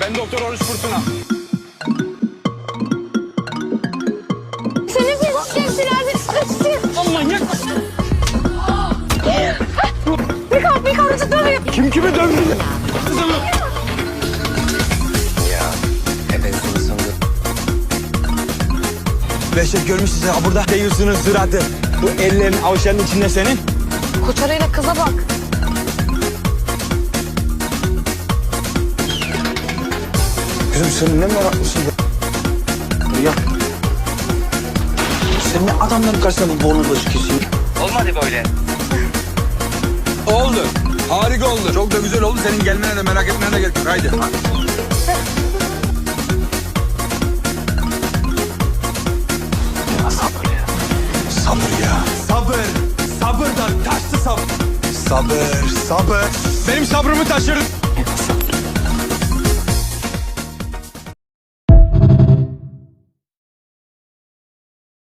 Ben Doktor Oruç Fırtına. Senin peşin silahını Lan manyak mısın? Bir kavrucu dövüyor. Kim kimi dövdü? Kızımı. Ya ben seni sandım. Behçet görmüş sizi ha burada. Deyirsiniz zıratı. Bu ellerin avuçlarının içinde senin. Koçarıyla kıza bak. Kızım sen ne meraklısın be? Ya. Sen ne adamların karşısında bu bornozla çıkıyorsun? Olmadı böyle. Oldu. Harika oldu. Çok da güzel oldu. Senin gelmene de merak etmene de gerek yok. Haydi. Ya sabır ya. Sabır ya. Sabır. Sabır da taşlı sabır. Sabır. Sabır. Benim sabrımı taşırdın.